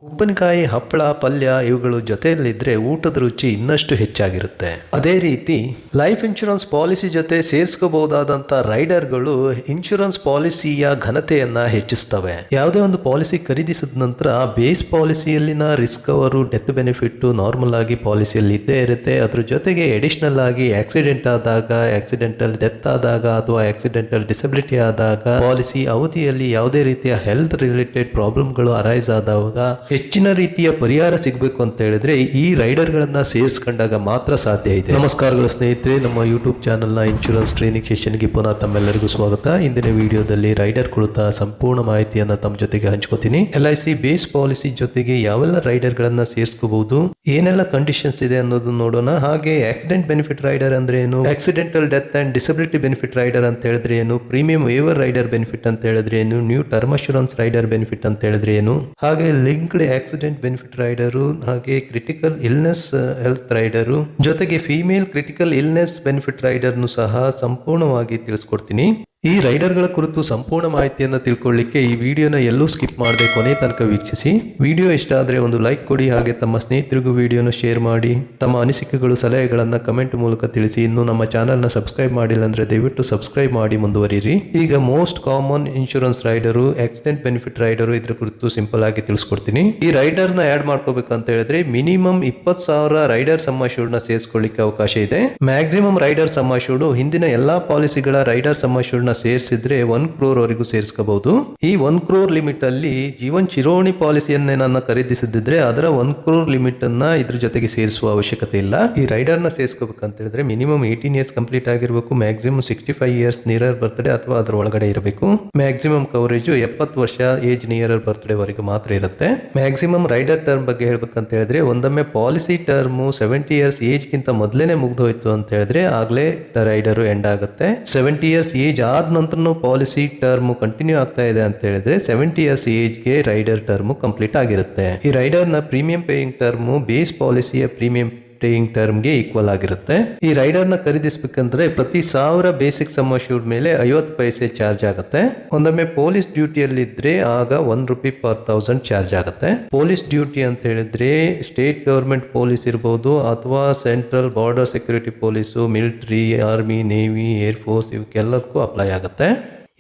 ಉಪ್ಪಿನಕಾಯಿ, ಹಪ್ಪಳ, ಪಲ್ಯ ಇವುಗಳು ಜೊತೆಯಲ್ಲಿದ್ದರೆ ಊಟದ ರುಚಿ ಇನ್ನಷ್ಟು ಹೆಚ್ಚಾಗಿರುತ್ತೆ. ಅದೇ ರೀತಿ ಲೈಫ್ ಇನ್ಶೂರೆನ್ಸ್ ಪಾಲಿಸಿ ಜೊತೆ ಸೇರಿಸ್ಕೋಬಹುದಾದಂಥ ರೈಡರ್ಗಳು ಇನ್ಶೂರೆನ್ಸ್ ಪಾಲಿಸಿಯ ಘನತೆಯನ್ನ ಹೆಚ್ಚಿಸ್ತವೆ. ಯಾವುದೇ ಒಂದು ಪಾಲಿಸಿ ಖರೀದಿಸಿದ ನಂತರ ಬೇಸ್ ಪಾಲಿಸಿಯಲ್ಲಿನ ರಿಸ್ಕ್ ಅವರು ಡೆತ್ ಬೆನಿಫಿಟ್ ನಾರ್ಮಲ್ ಆಗಿ ಪಾಲಿಸಿಯಲ್ಲಿ ಇದ್ದೇ ಇರುತ್ತೆ. ಅದ್ರ ಜೊತೆಗೆ ಎಡಿಷನಲ್ ಆಗಿ ಆಕ್ಸಿಡೆಂಟ್ ಆದಾಗ, ಆಕ್ಸಿಡೆಂಟಲ್ ಡೆತ್ ಆದಾಗ ಅಥವಾ ಆಕ್ಸಿಡೆಂಟಲ್ ಡಿಸಬಿಲಿಟಿ ಆದಾಗ, ಪಾಲಿಸಿ ಅವಧಿಯಲ್ಲಿ ಯಾವುದೇ ರೀತಿಯ ಹೆಲ್ತ್ ರಿಲೇಟೆಡ್ ಪ್ರಾಬ್ಲಮ್ಗಳು ಅರೈಸ್ ಆದಾಗ ಹೆಚ್ಚಿನ ರೀತಿಯ ಪರಿಹಾರ ಸಿಗಬೇಕು ಅಂತ ಹೇಳಿದ್ರೆ ಈ ರೈಡರ್ ಗಳನ್ನ ಸೇರಿಸ್ಕೊಂಡಾಗ ಮಾತ್ರ ಸಾಧ್ಯ ಇದೆ. ನಮಸ್ಕಾರಗಳು ಸ್ನೇಹಿತರೆ, ನಮ್ಮ ಯೂಟ್ಯೂಬ್ ಚಾನೆಲ್ ನ ಇನ್ಶೂರೆನ್ಸ್ ಟ್ರೈನಿಂಗ್ ಸೆಷನ್ಗೆ ಪುನಃ ತಮ್ಮೆಲ್ಲರಿಗೂ ಸ್ವಾಗತ. ಇಂದಿನ ವಿಡಿಯೋದಲ್ಲಿ ರೈಡರ್ ಕುರಿತ ಸಂಪೂರ್ಣ ಮಾಹಿತಿಯನ್ನ ತಮ್ಮ ಜೊತೆಗೆ ಹಂಚ್ಕೋತೀನಿ. LIC ಬೇಸ್ ಪಾಲಿಸಿ ಜೊತೆಗೆ ಯಾವೆಲ್ಲ ರೈಡರ್ ಗಳನ್ನ ಸೇರಿಸಬಹುದು, ಏನೆಲ್ಲ ಕಂಡೀಷನ್ಸ್ ಇದೆ ಅನ್ನೋದನ್ನ ನೋಡೋಣ. ಹಾಗೆ ಆಕ್ಸಿಡೆಂಟ್ ಬೆನಿಫಿಟ್ ರೈಡರ್ ಅಂದ್ರೆ ಏನು, accidental death and disability benefit rider ಅಂತ ಹೇಳಿದ್ರೆ ಏನು, ಪ್ರೀಮಿಯಂ ವೇವರ್ ರೈಡರ್ ಬೆನಿಫಿಟ್ ಅಂತ ಹೇಳಿದ್ರೆ ಏನು, new term assurance rider benefit ಅಂತ ಹೇಳಿದ್ರೆ ಏನು, ಹಾಗೆ ಲಿಂಕ್ಡ್ ಆಕ್ಸಿಡೆಂಟ್ ಬೆನಿಫಿಟ್ ರೈಡರು, ಹಾಗೆ ಕ್ರಿಟಿಕಲ್ ಇಲ್ನೆಸ್ ಹೆಲ್ತ್ ರೈಡರು, ಜೊತೆಗೆ ಫೀಮೇಲ್ ಕ್ರಿಟಿಕಲ್ ಇಲ್ನೆಸ್ ಬೆನಿಫಿಟ್ ರೈಡರ್ನು ಸಹ ಸಂಪೂರ್ಣವಾಗಿ ತಿಳಿಸ್ಕೊಡ್ತೀನಿ. ಈ ರೈಡರ್ಗಳ ಕುರಿತು ಸಂಪೂರ್ಣ ಮಾಹಿತಿಯನ್ನು ತಿಳ್ಕೊಳ್ಳಿಕ್ಕೆ ಈ ವಿಡಿಯೋನ ಎಲ್ಲೂ ಸ್ಕಿಪ್ ಮಾಡದೆ ಕೊನೆ ತನಕ ವೀಕ್ಷಿಸಿ. ವಿಡಿಯೋ ಇಷ್ಟ ಆದರೆ ಒಂದು ಲೈಕ್ ಕೊಡಿ, ಹಾಗೆ ತಮ್ಮ ಸ್ನೇಹಿತರಿಗೂ ವಿಡಿಯೋನ ಶೇರ್ ಮಾಡಿ. ತಮ್ಮ ಅನಿಸಿಕೆಗಳು, ಸಲಹೆಗಳನ್ನು ಕಮೆಂಟ್ ಮೂಲಕ ತಿಳಿಸಿ. ಇನ್ನು ನಮ್ಮ ಚಾನಲ್ನ ಸಬ್ಸ್ಕ್ರೈಬ್ ಮಾಡಿಲ್ಲ ಅಂದ್ರೆ ದಯವಿಟ್ಟು ಸಬ್ಸ್ಕ್ರೈಬ್ ಮಾಡಿ ಮುಂದುವರಿರಿ. ಈಗ most common insurance rider, accident benefit rider, ಇದ್ರ ಕುರಿತು ಸಿಂಪಲ್ ಆಗಿ ತಿಳಿಸ್ಕೊಡ್ತೀನಿ. ಈ ರೈಡರ್ನ ಆಡ್ ಮಾಡ್ಕೋಬೇಕಂತ ಹೇಳಿದ್ರೆ ಮಿನಿಮಮ್ 20,000 ರೈಡರ್ ಸಮ್ ಅಶ್ಯೂರ್ಡ್ ನ ಸೇರಿಸ್ಕೊಳ್ಳಿಕ್ಕೆ ಅವಕಾಶ ಇದೆ. ಮ್ಯಾಕ್ಸಿಮಮ್ ರೈಡರ್ ಸಮ್ ಅಶ್ಯೂರ್ಡ್ ಹಿಂದಿನ ಎಲ್ಲಾ ಪಾಲಿಸಿಗಳ ರೈಡರ್ ಸಮ್ ಅಶ್ಯೂರ್ಡ್ ನ ಸೇರಿಸಿದ್ರೆ 1 crore ವರೆಗೂ ಸೇರಿಸಬಹುದು. ಈ 1 crore ಲಿಮಿಟ್ ಅಲ್ಲಿ ಜೀವನ್ ಚಿರೋಣಿ ಪಾಲಿಸಿಯನ್ನೇ ನನ್ನ ಖರೀದಿಸಿದ್ರೆ ಅದರ 1 crore ಲಿಮಿಟ್ ಅನ್ನ ಇದ್ರ ಜೊತೆಗೆ ಸೇರಿಸುವ ಅವಶ್ಯಕತೆ ಇಲ್ಲ. ಈ ರೈಡರ್ ನ ಸೇರಿಸಬೇಕಂತ ಹೇಳಿದ್ರೆ ಮಿನಿಮಮ್ 18 ಇಯರ್ಸ್ ಕಂಪ್ಲೀಟ್ ಆಗಿರಬೇಕು, ಮ್ಯಾಕ್ಸಿಮಮ್ 65 ಇಯರ್ಸ್ ನಿಯರ್ ಬರ್ತ್ಡೇ ಅಥವಾ ಅದರ ಒಳಗಡೆ ಇರಬೇಕು. ಮ್ಯಾಕ್ಸಿಮಮ್ ಕವರೇಜ್ 70 ವರ್ಷ ಏಜ್ ನಿಯರ್ ಬರ್ತ್ಡೇ ವರೆಗೂ ಮಾತ್ರ ಇರುತ್ತೆ. ಮ್ಯಾಕ್ಸಿಮಮ್ ರೈಡರ್ ಟರ್ಮ್ ಬಗ್ಗೆ ಹೇಳ್ಬೇಕಂತ ಹೇಳಿದ್ರೆ ಒಂದೊಮ್ಮೆ ಪಾಲಿಸಿ ಟರ್ಮ್ 70 ಇಯರ್ಸ್ ಏಜ್ ಗಿಂತ ಮೊದಲೇನೆ ಮುಗ್ದೋಯ್ತು ಅಂತ ಹೇಳಿದ್ರೆ ಆಗ್ಲೇ ರೈಡರ್ ಎಂಡ್ ಆಗುತ್ತೆ. 70 ಇಯರ್ಸ್ ಏಜ್ ಆದ ನಂತರ ಪಾಲಿಸಿ ಟರ್ಮ್ ಕಂಟಿನ್ಯೂ ಆಗ್ತಾ ಇದೆ ಅಂತ ಹೇಳಿದ್ರೆ 70 ಇಯರ್ಸ್ ಏಜ್ ಗೆ ರೈಡರ್ ಟರ್ಮ್ ಕಂಪ್ಲೀಟ್ ಆಗಿರುತ್ತೆ. ಈ ರೈಡರ್ ನ ಪ್ರೀಮಿಯಂ ಪೇಯಿಂಗ್ ಟರ್ಮ್ ಬೇಸ್ ಪಾಲಿಸಿಯ ಪ್ರೀಮಿಯಂ ಪೇಯಿಂಗ್ ಟರ್ಮ್ ಗೆ ಈಕ್ವಲ್ ಆಗಿರುತ್ತೆ. ಈ ರೈಡರ್ ನ ಖರೀದಿಸಬೇಕಂದ್ರೆ ಪ್ರತಿ 1000 ಬೇಸಿಕ್ ಸಮ್ ಅಶ್ಯೂರ್ಡ್ ಮೇಲೆ 50 ಪೈಸೆ ಚಾರ್ಜ್ ಆಗುತ್ತೆ. ಒಂದೊಮ್ಮೆ ಪೊಲೀಸ್ ಡ್ಯೂಟಿಯಲ್ಲಿ ಇದ್ರೆ ಆಗ 1 ರೂಪಿ ಪರ್ 1000 ಚಾರ್ಜ್ ಆಗುತ್ತೆ. ಪೊಲೀಸ್ ಡ್ಯೂಟಿ ಅಂತ ಹೇಳಿದ್ರೆ ಸ್ಟೇಟ್ ಗವರ್ಮೆಂಟ್ ಪೊಲೀಸ್ ಇರಬಹುದು ಅಥವಾ central border security police, military, army, navy, air force ಇವಕ್ಕೆಲ್ಲದಕ್ಕೂ ಅಪ್ಲೈ ಆಗುತ್ತೆ.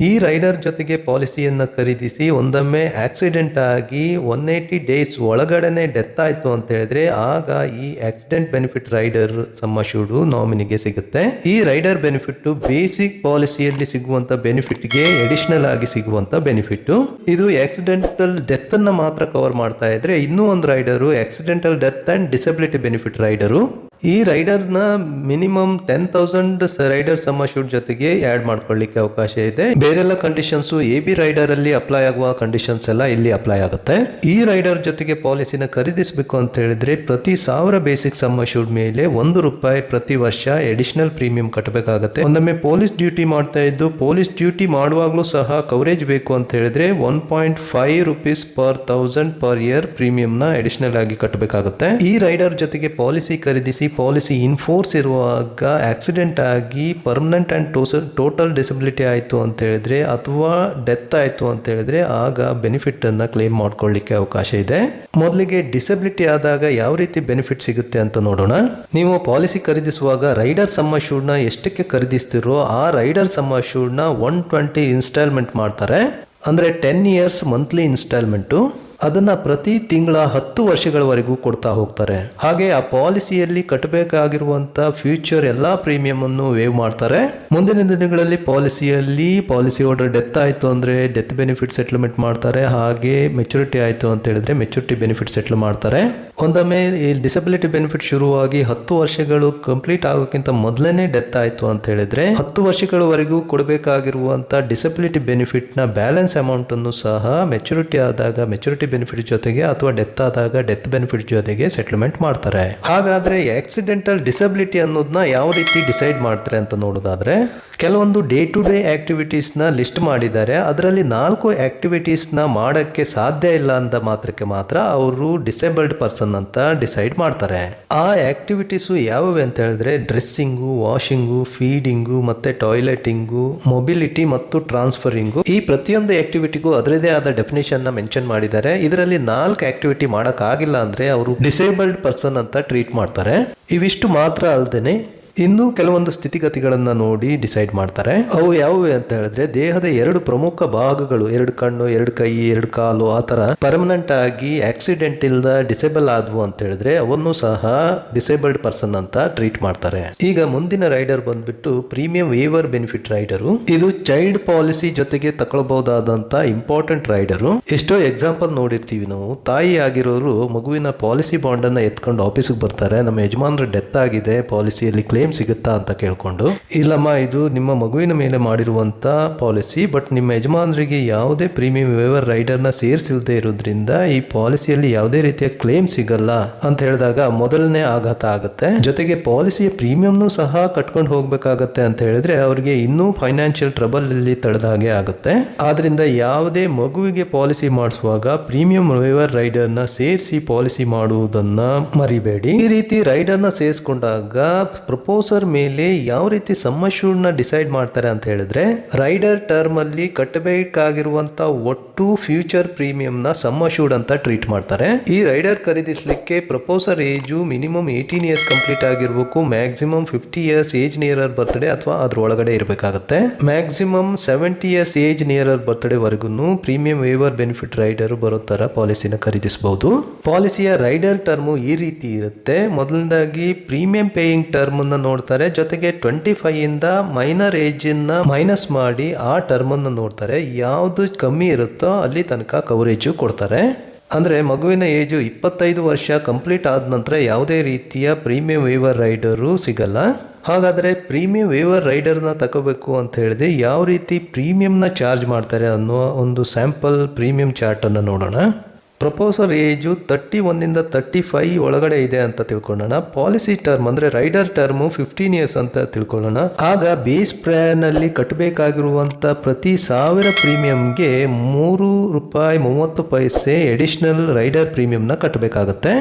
ಈ ರೈಡರ್ ಜೊತೆಗೆ ಪಾಲಿಸಿಯನ್ನ ಖರೀದಿಸಿ ಒಂದೊಮ್ಮೆ ಆಕ್ಸಿಡೆಂಟ್ ಆಗಿ 180 ಡೇಸ್ ಒಳಗಡೆನೆ ಡೆತ್ ಆಯ್ತು ಅಂತ ಹೇಳಿದ್ರೆ ಆಗ ಈ accident benefit rider sum assured ನಾಮಿನಿಗೆ ಸಿಗುತ್ತೆ. ಈ ರೈಡರ್ ಬೆನಿಫಿಟ್ ಬೇಸಿಕ್ ಪಾಲಿಸಿಯಲ್ಲಿ ಸಿಗುವಂತ ಬೆನಿಫಿಟ್ ಗೆ ಎಡಿಷನಲ್ ಆಗಿ ಸಿಗುವಂತ ಬೆನಿಫಿಟ್. ಇದು ಆಕ್ಸಿಡೆಂಟಲ್ ಡೆತ್ ಅನ್ನ ಮಾತ್ರ ಕವರ್ ಮಾಡ್ತಾ ಇದ್ರೆ ಇನ್ನೂ ಒಂದು rider accidental death and disability benefit rider. ಈ ರೈಡರ್ ನ ಮಿನಿಮಮ್ 10,000 ರೈಡರ್ ಸಮ್ ಅಶ್ಯೂರ್ಡ್ ಜೊತೆಗೆ ಆಡ್ ಮಾಡ್ಕೊಳ್ಳಿಕ್ಕೆ ಅವಕಾಶ ಇದೆ. ಬೇರೆಲ್ಲ ಕಂಡೀಷನ್ಸ್ AB ರೈಡರ್ ಅಲ್ಲಿ ಅಪ್ಲೈ ಆಗುವ ಕಂಡೀಷನ್ಸ್ ಎಲ್ಲ ಇಲ್ಲಿ ಅಪ್ಲೈ ಆಗುತ್ತೆ. ಈ ರೈಡರ್ ಜೊತೆಗೆ ಪಾಲಿಸಿನ ಖರೀದಿಸಬೇಕು ಅಂತ ಹೇಳಿದ್ರೆ ಪ್ರತಿ 1000 ಬೇಸಿಕ್ ಸಮ್ ಅಶ್ಯೂರ್ಡ್ ಮೇಲೆ 1 ರೂಪಾಯಿ ಪ್ರತಿ ವರ್ಷ ಎಡಿಷನಲ್ ಪ್ರೀಮಿಯಂ ಕಟ್ಟಬೇಕಾಗುತ್ತೆ. ಒಂದೊಮ್ಮೆ ಪೊಲೀಸ್ ಡ್ಯೂಟಿ ಮಾಡ್ತಾ ಇದ್ದು ಪೊಲೀಸ್ ಡ್ಯೂಟಿ ಮಾಡುವಾಗ್ಲೂ ಸಹ ಕವರೇಜ್ ಬೇಕು ಅಂತ ಹೇಳಿದ್ರೆ 1.5 rupees per 1000 per year premium ನ ಎಡಿಷನಲ್ ಆಗಿ ಕಟ್ಟಬೇಕಾಗುತ್ತೆ. ಈ ರೈಡರ್ ಜೊತೆಗೆ ಪಾಲಿಸಿ ಖರೀದಿಸಿ ಪಾಲಿಸಿ ಇನ್ಫೋರ್ಸ್ ಇರುವಾಗ ಆಕ್ಸಿಡೆಂಟ್ ಆಗಿ ಪರ್ಮನೆಂಟ್ ಅಂಡ್ ಟೋಟಲ್ ಡಿಸಬಿಲಿಟಿ ಆಯ್ತು ಅಂತ ಹೇಳಿದ್ರೆ ಅಥವಾ ಡೆತ್ ಆಯ್ತು ಅಂತ ಹೇಳಿದ್ರೆ ಆಗ ಬೆನಿಫಿಟ್ ಅನ್ನ ಕ್ಲೇಮ್ ಮಾಡ್ಕೊಳ್ಳಿಕ್ಕೆ ಅವಕಾಶ ಇದೆ. ಮೊದಲಿಗೆ ಡಿಸಬಿಲಿಟಿ ಆದಾಗ ಯಾವ ರೀತಿ ಬೆನಿಫಿಟ್ ಸಿಗುತ್ತೆ ಅಂತ ನೋಡೋಣ. ನೀವು ಪಾಲಿಸಿ ಖರೀದಿಸುವಾಗ ರೈಡರ್ ಸಮ್ ಅಶ್ಯೂರ್ಡ್ ನ ಎಷ್ಟಕ್ಕೆ ಖರೀದಿಸ್ತಿರೋ ಆ ರೈಡರ್ ಸಮ್ ಅಶ್ಯೂರ್ಡ್ ನ 120 ಇನ್ಸ್ಟಾಲ್ಮೆಂಟ್ ಮಾಡ್ತಾರೆ. ಅಂದ್ರೆ 10 ಇಯರ್ಸ್ ಮಂತ್ಲಿ ಇನ್ಸ್ಟಾಲ್ಮೆಂಟ್. ಅದನ್ನ ಪ್ರತಿ ತಿಂಗಳ 10 ವರ್ಷಗಳವರೆಗೂ ಕೊಡ್ತಾ ಹೋಗ್ತಾರೆ. ಹಾಗೆ ಆ ಪಾಲಿಸಿಯಲ್ಲಿ ಕಟ್ಟಬೇಕಾಗಿರುವಂತ ಫ್ಯೂಚರ್ ಎಲ್ಲಾ ಪ್ರೀಮಿಯಂ ಅನ್ನು ವೇವ್ ಮಾಡ್ತಾರೆ. ಮುಂದಿನ ದಿನಗಳಲ್ಲಿ ಪಾಲಿಸಿ ಹೋಲ್ಡರ್ ಡೆತ್ ಆಯ್ತು ಅಂದ್ರೆ ಡೆತ್ ಬೆನಿಫಿಟ್ ಸೆಟಲ್ಮೆಂಟ್ ಮಾಡ್ತಾರೆ. ಹಾಗೆ ಮೆಚುರಿಟಿ ಆಯ್ತು ಅಂತ ಹೇಳಿದ್ರೆ ಮೆಚುರಿಟಿ ಬೆನಿಫಿಟ್ ಸೆಟಲ್ ಮಾಡ್ತಾರೆ. ಒಂದೊಮ್ಮೆ ಈ ಡಿಸಬಿಲಿಟಿ ಬೆನಿಫಿಟ್ ಶುರುವಾಗಿ 10 ವರ್ಷಗಳು ಕಂಪ್ಲೀಟ್ ಆಗೋಕ್ಕಿಂತ ಮೊದಲೇನೆ ಡೆತ್ ಆಯ್ತು ಅಂತ ಹೇಳಿದ್ರೆ 10 ವರ್ಷಗಳವರೆಗೂ ಕೊಡಬೇಕಾಗಿರುವಂತ ಡಿಸಬಿಲಿಟಿ ಬೆನಿಫಿಟ್ ನ ಬ್ಯಾಲೆನ್ಸ್ ಅಮೌಂಟ್ ಅನ್ನು ಸಹ ಮೆಚುರಿಟಿ ಆದಾಗ ಮೆಚುರಿಟಿ ಬೆನಿಫಿಟ್ ಜೊತೆಗೆ ಅಥವಾ ಡೆತ್ ಆದಾಗ ಡೆತ್ ಬೆನಿಫಿಟ್ ಜೊತೆಗೆ ಸೆಟಲ್ಮೆಂಟ್ ಮಾಡ್ತಾರೆ. ಹಾಗಾದ್ರೆ ಆಕ್ಸಿಡೆಂಟಲ್ ಡಿಸಬಿಲಿಟಿ ಅನ್ನೋದನ್ನ ಯಾವ ರೀತಿ ಡಿಸೈಡ್ ಮಾಡ್ತಾರೆ ಅಂತ ನೋಡೋದಾದ್ರೆ ಕೆಲವೊಂದು ಡೇ ಟು ಡೇ ಆಕ್ಟಿವಿಟೀಸ್ ನ ಲಿಸ್ಟ್ ಮಾಡಿದ್ದಾರೆ. ಅದರಲ್ಲಿ 4 ಆಕ್ಟಿವಿಟೀಸ್ ನ ಮಾಡಕ್ಕೆ ಸಾಧ್ಯ ಇಲ್ಲ ಅಂತ ಮಾತ್ರಕ್ಕೆ ಮಾತ್ರ ಅವರು ಡಿಸೇಬಲ್ಡ್ ಪರ್ಸನ್ ಅಂತ ಡಿಸೈಡ್ ಮಾಡ್ತಾರೆ. ಆ ಆಕ್ಟಿವಿಟೀಸ್ ಯಾವುವೆ ಅಂತ ಹೇಳಿದ್ರೆ ಡ್ರೆಸ್ಸಿಂಗು, ವಾಷಿಂಗು, ಫೀಡಿಂಗು, ಮತ್ತೆ ಟಾಯ್ಲೆಟಿಂಗು, ಮೊಬಿಲಿಟಿ ಮತ್ತು ಟ್ರಾನ್ಸ್ಫರಿಂಗು. ಈ ಪ್ರತಿಯೊಂದು ಆಕ್ಟಿವಿಟಿಗೂ ಅದರದೇ ಆದ ಡೆಫಿನೇಷನ್ ನ ಮೆನ್ಷನ್ ಮಾಡಿದ್ದಾರೆ. ಇದರಲ್ಲಿ 4 ಆಕ್ಟಿವಿಟಿ ಮಾಡೋಕ್ಕಾಗಿಲ್ಲ ಅಂದರೆ ಅವರು ಡಿಸೇಬಲ್ಡ್ ಪರ್ಸನ್ ಅಂತ ಟ್ರೀಟ್ ಮಾಡ್ತಾರೆ. ಇವಿಷ್ಟು ಮಾತ್ರ ಅಲ್ಲದೆ ಇನ್ನು ಕೆಲವೊಂದು ಸ್ಥಿತಿಗತಿಗಳನ್ನ ನೋಡಿ ಡಿಸೈಡ್ ಮಾಡ್ತಾರೆ. ಅವು ಯಾವುವು ಅಂತ ಹೇಳಿದ್ರೆ, ದೇಹದ 2 ಪ್ರಮುಖ ಭಾಗಗಳು, 2 ಕಣ್ಣು, 2 ಕೈ, 2 ಕಾಲು, ಆ ತರ ಪರ್ಮನೆಂಟ್ ಆಗಿ ಆಕ್ಸಿಡೆಂಟ್ ಇಲ್ದ ಡಿಸೇಬಲ್ ಆದ್ವು ಅಂತ ಹೇಳಿದ್ರೆ ಅವನ್ನು ಸಹ ಡಿಸೇಬಲ್ಡ್ ಪರ್ಸನ್ ಅಂತ ಟ್ರೀಟ್ ಮಾಡ್ತಾರೆ. ಈಗ ಮುಂದಿನ ರೈಡರ್ ಬಂದ್ಬಿಟ್ಟು ಪ್ರೀಮಿಯಂ ವೇವರ್ ಬೆನಿಫಿಟ್ ರೈಡರು. ಇದು ಚೈಲ್ಡ್ ಪಾಲಿಸಿ ಜೊತೆಗೆ ತಗೊಳ್ಬಹುದಾದಂತ ಇಂಪಾರ್ಟೆಂಟ್ ರೈಡರು. ಎಷ್ಟೋ ಎಕ್ಸಾಂಪಲ್ ನೋಡಿರ್ತೀವಿ ನಾವು. ತಾಯಿ ಆಗಿರೋರು ಮಗುವಿನ ಪಾಲಿಸಿ ಬಾಂಡ್ ಅನ್ನ ಎತ್ಕೊಂಡು ಆಫೀಸ್ಗೆ ಬರ್ತಾರೆ. ನಮ್ಮ ಯಜಮಾನ್ರ ಡೆತ್ ಆಗಿದೆ, ಪಾಲಿಸಿಯಲ್ಲಿ ಕ್ಲೇಮ್ ಸಿಗುತ್ತಾ ಅಂತ ಕೇಳ್ಕೊಂಡು, ಇಲ್ಲಮ್ಮ ಇದು ನಿಮ್ಮ ಮಗುವಿನ ಮೇಲೆ ಮಾಡಿರುವಂತ ಪಾಲಿಸಿ, ಬಟ್ ನಿಮ್ಮ ಯಜಮಾನರಿಗೆ ಯಾವುದೇ ಪ್ರೀಮಿಯಂ ವೇವರ್ ರೈಡರ್ ನ ಸೇರಿಸಿಲ್ಲದೆ ಇರೋದ್ರಿಂದ ಈ ಪಾಲಿಸಿಯಲ್ಲಿ ಯಾವುದೇ ರೀತಿಯ ಕ್ಲೇಮ್ ಸಿಗಲ್ಲ ಅಂತ ಹೇಳಿದಾಗ ಮೊದಲನೇ ಆಘಾತ ಆಗುತ್ತೆ. ಜೊತೆಗೆ ಪಾಲಿಸಿಯ ಪ್ರೀಮಿಯಂನು ಸಹ ಕಟ್ಕೊಂಡು ಹೋಗ್ಬೇಕಾಗತ್ತೆ ಅಂತ ಹೇಳಿದ್ರೆ ಅವರಿಗೆ ಇನ್ನೂ ಫೈನಾನ್ಷಿಯಲ್ ಟ್ರಬಲ್ ಇಲ್ಲಿ ತಡೆದ ಹಾಗೆ ಆಗುತ್ತೆ. ಆದ್ರಿಂದ ಯಾವುದೇ ಮಗುವಿಗೆ ಪಾಲಿಸಿ ಮಾಡಿಸುವಾಗ ಪ್ರೀಮಿಯಂ ವೇವರ್ ರೈಡರ್ ನ ಸೇರಿಸಿ ಪಾಲಿಸಿ ಮಾಡುವುದನ್ನ ಮರಿಬೇಡಿ. ಈ ರೀತಿ ರೈಡರ್ ನ ಸೇರಿಸಿಕೊಂಡಾಗ ಪ್ರಪೋಸರ್ ಮೇಲೆ ಯಾವ ರೀತಿ ಸಮ್ ಅಶ್ಯೂರ್ಡ್ ನ ಡಿಸೈಡ್ ಮಾಡ್ತಾರೆ ಅಂತ ಹೇಳಿದ್ರೆ, ರೈಡರ್ ಟರ್ಮ್ ಅಲ್ಲಿ ಕಟ್ಟಬೇಕಾಗಿರುವಂತ ಒಟ್ಟು ಫ್ಯೂಚರ್ ಪ್ರೀಮಿಯಂ ನ ಸಮ್ ಅಶ್ಯೂರ್ಡ್ ಅಂತ ಟ್ರೀಟ್ ಮಾಡ್ತಾರೆ. ಈ ರೈಡರ್ ಖರೀದಿಸಲಿಕ್ಕೆ propose her age minimum 18 years complete ಆಗಿರ್ಬೇಕು. Maximum 50 years age nearer birthday ಅಥವಾ ಅದ್ರ ಒಳಗಡೆ ಇರಬೇಕಾಗುತ್ತೆ. Maximum 70 years age nearer birthday ವರೆಗೂ ಪ್ರೀಮಿಯಂ ವೇವರ್ ಬೆನಿಫಿಟ್ ರೈಡರ್ ಬರೋ ತರ ಪಾಲಿಸಿನ ಖರೀದಿಸಬಹುದು. ಪಾಲಿಸಿಯ ರೈಡರ್ ಟರ್ಮ್ ಈ ರೀತಿ ಇರುತ್ತೆ. ಮೊದಲನೇದಾಗಿ ಪ್ರೀಮಿಯಂ ಪೇಯಿಂಗ್ ಟರ್ಮ್ ನೋಡ್ತಾರೆ, ಜೊತೆಗೆ 25 ಇಂದ ಮೈನರ್ ಏಜ್ ಮೈನಸ್ ಮಾಡಿ ಆ ಟರ್ಮ್ ಅನ್ನು ನೋಡ್ತಾರೆ. ಯಾವುದು ಕಮ್ಮಿ ಇರುತ್ತೋ ಅಲ್ಲಿ ತನಕ ಕವರೇಜ್ ಕೊಡ್ತಾರೆ. ಅಂದ್ರೆ ಮಗುವಿನ ಏಜು 25 ವರ್ಷ ಕಂಪ್ಲೀಟ್ ಆದ ನಂತರ ಯಾವುದೇ ರೀತಿಯ ಪ್ರೀಮಿಯಂ ವೇವರ್ ರೈಡರು ಸಿಗಲ್ಲ. ಹಾಗಾದ್ರೆ ಪ್ರೀಮಿಯಂ ವೇವರ್ ರೈಡರ್ನ ತಗೋಬೇಕು ಅಂತ ಹೇಳಿದ್ರೆ ಯಾವ ರೀತಿ ಪ್ರೀಮಿಯಂನ ಚಾರ್ಜ್ ಮಾಡ್ತಾರೆ ಅನ್ನೋ ಒಂದು ಸ್ಯಾಂಪಲ್ ಪ್ರೀಮಿಯಂ ಚಾರ್ಟ್ ಅನ್ನು ನೋಡೋಣ. ಪ್ರಪೋಸರ್ ಏಜು 31 ಇಂದ 35 ಒಳಗಡೆ ಇದೆ ಅಂತ ತಿಳ್ಕೊಳ್ಳೋಣ. ಪಾಲಿಸಿ ಟರ್ಮ್ ಅಂದ್ರೆ ರೈಡರ್ ಟರ್ಮ್ 15 ಇಯರ್ಸ್ ಅಂತ ತಿಳ್ಕೊಳ್ಳೋಣ. ಆಗ ಬೇಸ್ ಪ್ಲಾನ್ ಅಲ್ಲಿ ಕಟ್ಟಬೇಕಾಗಿರುವಂತ ಪ್ರತಿ 1000 ಪ್ರೀಮಿಯಂಗೆ ₹3.30 ಎಡಿಷನಲ್ ರೈಡರ್ ಪ್ರೀಮಿಯಂನ ಕಟ್ಟಬೇಕಾಗುತ್ತೆ.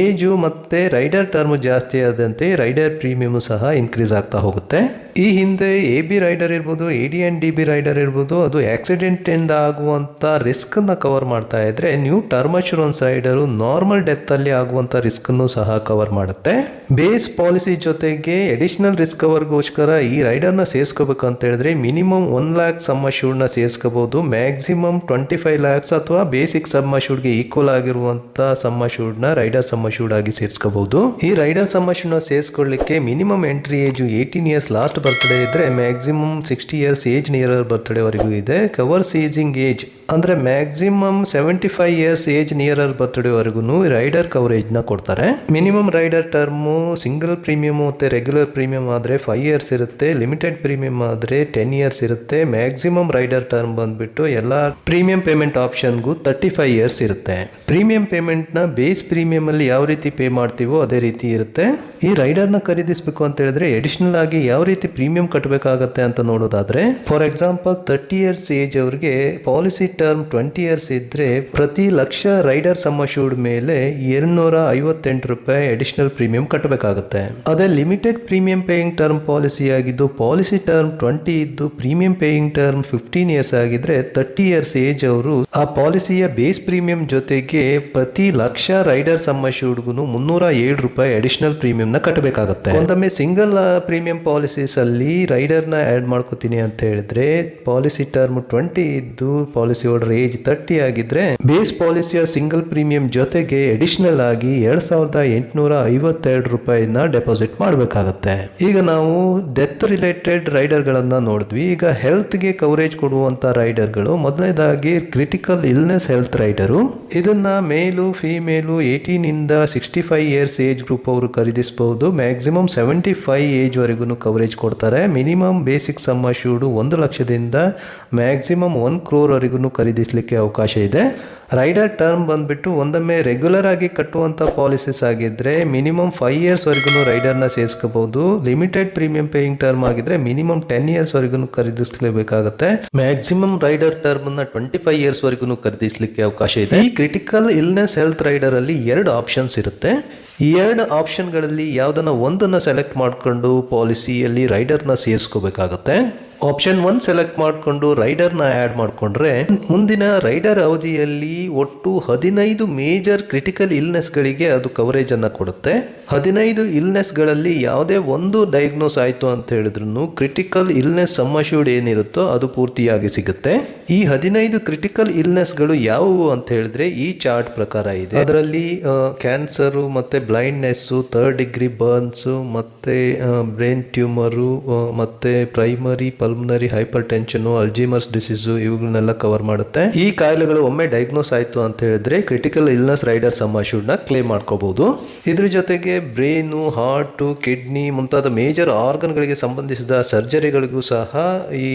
ಏಜು ಮತ್ತು ರೈಡರ್ ಟರ್ಮ್ ಜಾಸ್ತಿ ಆದಂತೆ ರೈಡರ್ ಪ್ರೀಮಿಯಮ್ ಸಹ ಇನ್ಕ್ರೀಸ್ ಆಗ್ತಾ ಹೋಗುತ್ತೆ. ಈ ಹಿಂದೆ AB ರೈಡರ್ ಇರ್ಬೋದು, AD and DB ರೈಡರ್ ಇರ್ಬೋದು, ಅದು ಆಕ್ಸಿಡೆಂಟ್ ಇಂದ ಆಗುವಂಥ ರಿಸ್ಕನ್ನು ಕವರ್ ಮಾಡ್ತಾ ಇದ್ರೆ, new term assurance rider normal death ಅಲ್ಲಿ ಆಗುವಂಥ ರಿಸ್ಕನ್ನು ಸಹ ಕವರ್ ಮಾಡುತ್ತೆ. ಬೇಸ್ ಪಾಲಿಸಿ ಜೊತೆಗೆ ಎಡಿಷನಲ್ ರಿಸ್ಕ್ ಕವರ್ಗೋಸ್ಕರ ಈ ರೈಡರ್ನ ಸೇರಿಸ್ಕೋಬೇಕು ಅಂತ ಹೇಳಿದ್ರೆ ಮಿನಿಮಮ್ 1 lakh ಸಮ್ ಅಶ್ಯೂರ್ಡ್ನ ಸೇರಿಸ್ಕೋಬಹುದು. ಮ್ಯಾಕ್ಸಿಮಮ್ 25 lakhs ಅಥವಾ ಬೇಸಿಕ್ ಸಮ್ ಅಶ್ಯೂರ್ಡ್ಗೆ ಈಕ್ವಲ್ ಆಗಿರುವಂಥ ಸಮ್ ಅಶ್ಯೂರ್ಡ್ನ ರೈಡರ್ ಸಮ್ ಅಶ್ಯೂರ್ಡ್ ಆಗಿ ಸೇರಿಸ್ಕೋಬಹುದು. ಈ ರೈಡರ್ ಸಮ್ ಅಶ್ಯೂರ್ಡ್ನ ಸೇರಿಸ್ಕೊಳ್ಳಿಕ್ಕೆ minimum entry age 18 years last birthday ಇದ್ರೆ maximum 60 years age nearer birthday ವರೆಗೂ ಇದೆ. ಕವರ್ ಸೀಸಿಂಗ್ ಏಜ್ ಅಂದ್ರೆ maximum 75 years age nearer birthday ವರೆಗೂ ರೈಡರ್ ಕವರೇಜ್ ನ ಕೊಡ್ತಾರೆ. Minimum rider term single premium ಮತ್ತೆ ರೆಗ್ಯುಲರ್ ಪ್ರೀಮಿಯಂ ಆದ್ರೆ 5 ಇಯರ್ಸ್ ಇರುತ್ತೆ. ಲಿಮಿಟೆಡ್ ಪ್ರೀಮಿಯಂ ಆದ್ರೆ 10 ಇಯರ್ಸ್ ಇರುತ್ತೆ. ಮ್ಯಾಕ್ಸಿಮಮ್ ರೈಡರ್ ಟರ್ಮ್ ಬಂದ್ಬಿಟ್ಟು ಎಲ್ಲಾ ಪ್ರೀಮಿಯಂ ಪೇಮೆಂಟ್ ಆಪ್ಷನ್ಗೂ 35 ಇಯರ್ಸ್ ಇರುತ್ತೆ. ಪ್ರೀಮಿಯಂ ಪೇಮೆಂಟ್ ನ ಬೇಸ್ ಪ್ರೀಮಿಯಂ ಅಲ್ಲಿ ಯಾವ ರೀತಿ ಪೇ ಮಾಡ್ತೀವೋ ಅದೇ ರೀತಿ ಇರುತ್ತೆ. ಈ ರೈಡರ್ ನ ಖರೀದಿಸಬೇಕು ಅಂತ ಹೇಳಿದ್ರೆ ಅಡಿಷನಲ್ ಆಗಿ ಯಾವ ರೀತಿ ಪ್ರೀಮಿಯಂ ಕಟ್ಟಬೇಕಾಗತ್ತೆ ಅಂತ ನೋಡೋದಾದ್ರೆ, ಫಾರ್ ಎಕ್ಸಾಂಪಲ್ 30 ಇಯರ್ಸ್ ಏಜ್ ಅವರಿಗೆ ಪಾಲಿಸಿ ಟರ್ಮ್ 20 ಇಯರ್ಸ್ ಇದ್ರೆ ಪ್ರತಿ ಲಕ್ಷ ರೈಡರ್ ಸಮ್ ಅಶ್ಯೂರ್ಡ್ ಮೇಲೆ ₹258 ಅಡಿಷನಲ್ ಪ್ರೀಮಿಯಂ ಕಟ್ಟಬೇಕಾಗುತ್ತೆ. ಅದೇ limited premium paying term policy ಆಗಿದ್ದು ಪಾಲಿಸಿ ಟರ್ಮ್ 20 ಇದ್ದು ಪ್ರೀಮಿಯಂ ಪೇಯಿಂಗ್ ಟರ್ಮ್ 15 ಇಯರ್ಸ್ ಆಗಿದ್ರೆ 30 ಇಯರ್ಸ್ ಏಜ್ ಅವರು ಆ ಪಾಲಿಸಿಯ ಬೇಸ್ ಪ್ರೀಮಿಯಂ ಜೊತೆಗೆ ಪ್ರತಿ ಲಕ್ಷ ರೈಡರ್ ಸಮ್ ಅಶ್ಯೂರ್ಡ್ಗೂ ₹307 ಅಡಿಷನಲ್ ಪ್ರೀಮಿಯಂ ನ ಕಟ್ಟಬೇಕಾಗುತ್ತೆ. ಒಂದೊಮ್ಮೆ ಸಿಂಗಲ್ ಪ್ರೀಮಿಯಂ ಪಾಲಿಸೀಸ್ ಅಲ್ಲಿ ರೈಡರ್ ನ ಆಡ್ ಮಾಡ್ಕೋತೀನಿ ಅಂತ ಹೇಳಿದ್ರೆ ಪಾಲಿಸಿ ಟರ್ಮ್ 20 ಇದ್ದು ಪಾಲಿಸಿ ಹೋಲ್ಡರ್ ಏಜ್ 30 ಆಗಿದ್ರೆ ಬೇಸ್ ಪಾಲಿಸಿಯ ಸಿಂಗಲ್ ಪ್ರೀಮಿಯಂ ಜೊತೆಗೆ ಅಡಿಷನಲ್ ಆಗಿ ₹2,852 ಡೆಪಾಸಿಟ್ ಮಾಡಬೇಕಾಗುತ್ತೆ. ಈಗ ನಾವು ಡೆತ್ ರಿಲೇಟೆಡ್ ರೈಡರ್ ಗಳನ್ನ ನೋಡಿದ್ವಿ. ಈಗ ಹೆಲ್ತ್ ಗೆ ಕವರೇಜ್ ಕೊಡುವಂತ ರೈಡರ್ ಗಳು, ಮೊದಲನೇದಾಗಿ ಕ್ರಿಟಿಕಲ್ ಇಲ್ನೆಸ್ ಹೆಲ್ತ್ ರೈಡರು. ಇದನ್ನ ಮೇಲು ಫಿಮೇಲು 18 ಇಂದ 65 ಇಯರ್ಸ್ ಏಜ್ ಗ್ರೂಪ್ ಅವರು ಖರೀದಿಸಬಹುದು. ಮ್ಯಾಕ್ಸಿಮಮ್ 75 ಏಜ್ ವರೆಗೂ ಕವರೇಜ್ ಕೊಡ್ತಾರೆ. ಮಿನಿಮಮ್ ಬೇಸಿಕ್ ಸಮ್ ಅಶ್ಯೂರ್ಡ್ 1 ಲಕ್ಷದಿಂದ ಮ್ಯಾಕ್ಸಿಮಮ್ 1 crore ವರೆಗೂ ಖರೀದಿಸಲಿಕ್ಕೆ ಅವಕಾಶ ಇದೆ. ರೈಡರ್ ಟರ್ಮ್ ಬಂದ್ಬಿಟ್ಟು ಒಂದೊಮ್ಮೆ ರೆಗ್ಯುಲರ್ ಆಗಿ ಕಟ್ಟುವಂಥ ಪಾಲಿಸೀಸ್ ಆಗಿದ್ರೆ ಮಿನಿಮಮ್ 5 ಇಯರ್ಸ್ ವರೆಗೂ ರೈಡರ್ನ ಸೇರಿಸ್ಕೋಬಹುದು. ಲಿಮಿಟೆಡ್ ಪ್ರೀಮಿಯಂ ಪೇಯಿಂಗ್ ಟರ್ಮ್ ಆಗಿದ್ರೆ ಮಿನಿಮಮ್ 10 ಇಯರ್ಸ್ ವರೆಗೂ ಖರೀದಿಸಲೇಬೇಕಾಗುತ್ತೆ. ಮ್ಯಾಕ್ಸಿಮಮ್ ರೈಡರ್ ಟರ್ಮ್ ನ 25 ಇಯರ್ಸ್ ವರೆಗೂ ಖರೀದಿಸಲಿಕ್ಕೆ ಅವಕಾಶ ಇದೆ. ಈ ಕ್ರಿಟಿಕಲ್ ಇಲ್ನೆಸ್ ಹೆಲ್ತ್ ರೈಡರ್ ಅಲ್ಲಿ 2 ಆಪ್ಷನ್ಸ್ ಇರುತ್ತೆ. ಈ 2 ಆಪ್ಷನ್ಗಳಲ್ಲಿ ಯಾವುದನ್ನ ಒಂದನ್ನು ಸೆಲೆಕ್ಟ್ ಮಾಡಿಕೊಂಡು ಪಾಲಿಸಿಯಲ್ಲಿ ರೈಡರ್ನ ಸೇರಿಸ್ಕೋಬೇಕಾಗುತ್ತೆ. ಆಪ್ಷನ್ 1 ಸೆಲೆಕ್ಟ್ ಮಾಡಿಕೊಂಡು ರೈಡರ್ನ ಆ್ಯಡ್ ಮಾಡಿಕೊಂಡ್ರೆ ಮುಂದಿನ ರೈಡರ್ ಅವಧಿಯಲ್ಲಿ ಒಟ್ಟು 15 ಮೇಜರ್ ಕ್ರಿಟಿಕಲ್ ಇಲ್ನೆಸ್ಗಳಿಗೆ ಅದು ಕವರೇಜನ್ನು ಕೊಡುತ್ತೆ. 15 ಇಲ್ನೆಸ್ಗಳಲ್ಲಿ ಯಾವುದೇ ಒಂದು ಡಯಾಗ್ನೋಸ್ ಆಯಿತು ಅಂತ ಹೇಳಿದ್ರು ಕ್ರಿಟಿಕಲ್ ಇಲ್ನೆಸ್ ಸಮ್ ಅಶ್ಯೂರ್ಡ್ ಏನಿರುತ್ತೋ ಅದು ಪೂರ್ತಿಯಾಗಿ ಸಿಗುತ್ತೆ. ಈ 15 ಕ್ರಿಟಿಕಲ್ ಇಲ್ನೆಸ್ಗಳು ಯಾವುವು ಅಂತ ಹೇಳಿದ್ರೆ ಈ ಚಾರ್ಟ್ ಪ್ರಕಾರ ಇದೆ. ಅದರಲ್ಲಿ ಕ್ಯಾನ್ಸರು ಮತ್ತು ಬ್ಲೈಂಡ್ನೆಸ್ಸು, 3rd ಡಿಗ್ರಿ ಬರ್ನ್ಸು ಮತ್ತು ಬ್ರೈನ್ ಟ್ಯೂಮರು ಮತ್ತು primary pulmonary hypertension, Alzheimer's disease ಇವುಗಳನ್ನೆಲ್ಲ ಕವರ್ ಮಾಡುತ್ತೆ. ಈ ಕಾಯಿಲೆಗಳು ಒಮ್ಮೆ ಡಯಾಗ್ನೋಸ್ ಆಯಿತು ಅಂತ ಹೇಳಿದ್ರೆ ಕ್ರಿಟಿಕಲ್ ಇಲ್ನೆಸ್ ರೈಡರ್ ಸಮ್ ಅಶ್ಯೂರ್ಡ್ನ ಕ್ಲೇಮ್ ಮಾಡ್ಕೋಬಹುದು. ಇದ್ರ ಜೊತೆಗೆ ಬ್ರೈನು, ಹಾರ್ಟು, ಕಿಡ್ನಿ ಮುಂತಾದ ಮೇಜರ್ ಆರ್ಗನ್ಗಳಿಗೆ ಸಂಬಂಧಿಸಿದ ಸರ್ಜರಿಗಳಿಗೂ ಸಹ ಈ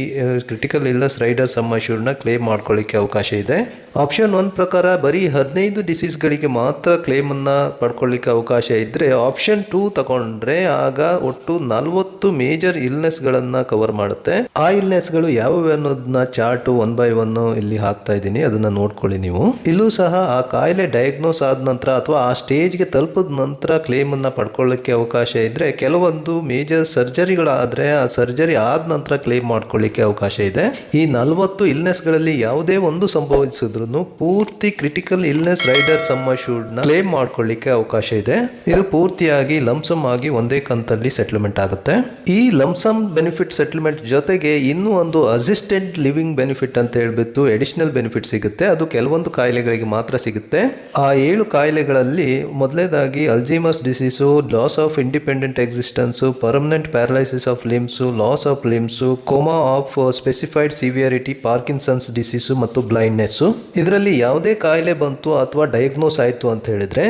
ಕ್ರಿಟಿಕಲ್ ಇಲ್ನೆಸ್ ರೈಡರ್ ಸಮ್ ಅಶ್ಯೂರ್ಡ್ನ ಕ್ಲೇಮ್ ಮಾಡ್ಕೊಳ್ಳಿಕ್ಕೆ ಅವಕಾಶ ಇದೆ. ಆಪ್ಷನ್ 1 ಪ್ರಕಾರ ಬರೀ 15 ಡಿಸೀಸ್ಗಳಿಗೆ ಮಾತ್ರ ಕ್ಲೇಮನ್ನು ಪಡ್ಕೊಳ್ಳಿಕ್ಕೆ ಅವಕಾಶ ಇದ್ದರೆ ಆಪ್ಷನ್ 2 ತಗೊಂಡ್ರೆ ಆಗ ಒಟ್ಟು 40 ಮೇಜರ್ ಇಲ್ನೆಸ್ಗಳನ್ನು ಕವರ್ ಮಾಡುತ್ತೆ. ಆ ಇಲ್ನೆಸ್ಗಳು ಯಾವುವು ಅನ್ನೋದನ್ನ ಚಾರ್ಟ್ 1 by 1 ಇಲ್ಲಿ ಹಾಕ್ತಾ ಇದ್ದೀನಿ, ಅದನ್ನ ನೋಡ್ಕೊಳ್ಳಿ ನೀವು. ಇಲ್ಲೂ ಸಹ ಆ ಕಾಯಿಲೆ ಡಯಾಗ್ನೋಸ್ ಆದ ನಂತರ ಅಥವಾ ಆ ಸ್ಟೇಜ್ಗೆ ತಲುಪಿದ ನಂತರ ಕ್ಲೇಮನ್ನು ಪಡ್ಕೊಳ್ಳಿಕ್ಕೆ ಅವಕಾಶ ಇದ್ದರೆ, ಕೆಲವೊಂದು ಮೇಜರ್ ಸರ್ಜರಿಗಳಾದರೆ ಆ ಸರ್ಜರಿ ಆದ ನಂತರ ಕ್ಲೇಮ್ ಮಾಡ್ಕೊಳ್ಳಿಕ್ಕೆ ಅವಕಾಶ ಇದೆ. ಈ 40 ಇಲ್ನೆಸ್ಗಳಲ್ಲಿ ಯಾವುದೇ ಒಂದು ಸಂಭವಿಸಿದ್ರು ಪೂರ್ತಿ ಕ್ರಿಟಿಕಲ್ ಇಲ್ನೆಸ್ ರೈಡರ್ ಸಮ್ ಅಶ್ಯೂರ್ಡ್ನ ಕ್ಲೇಮ್ ಮಾಡ್ಕೊಳ್ಳಿಕ್ಕೆ ಅವಕಾಶ ಇದೆ. ಇದು ಪೂರ್ತಿಯಾಗಿ ಲಂಸಮ್ ಆಗಿ ಒಂದೇ ಕಂತಲ್ಲಿ ಸೆಟಲ್ಮೆಂಟ್ ಆಗುತ್ತೆ. ಈ ಲಂಸಮ್ ಬೆನಿಫಿಟ್ ಸೆಟಲ್ಮೆಂಟ್ ಜೊತೆಗೆ ಇನ್ನೂ ಒಂದು ಅಸಿಸ್ಟೆಂಟ್ ಲಿವಿಂಗ್ ಬೆನಿಫಿಟ್ ಅಂತ ಹೇಳ್ಬಿಟ್ಟು ಅಡಿಷನಲ್ ಬೆನಿಫಿಟ್ ಸಿಗುತ್ತೆ. ಅದು ಕೆಲವೊಂದು ಕಾಯಿಲೆಗಳಿಗೆ ಮಾತ್ರ ಸಿಗುತ್ತೆ. ಆ 7 ಕಾಯಿಲೆಗಳಲ್ಲಿ ಮೊದಲನೇದಾಗಿ Alzheimer's disease, loss of independent existence, permanent paralysis of limbs, loss of limbs, coma of specified severity, Parkinson's disease ಮತ್ತು ಬ್ಲೈಂಡ್ನೆಸ್ಸು. ಇದರಲ್ಲಿ ಯಾವುದೇ ಕಾಯಿಲೆ ಬಂತು ಅಥವಾ ಡಯಾಗ್ನೋಸ್ ಆಯಿತು ಅಂತ ಹೇಳಿದ್ರೆ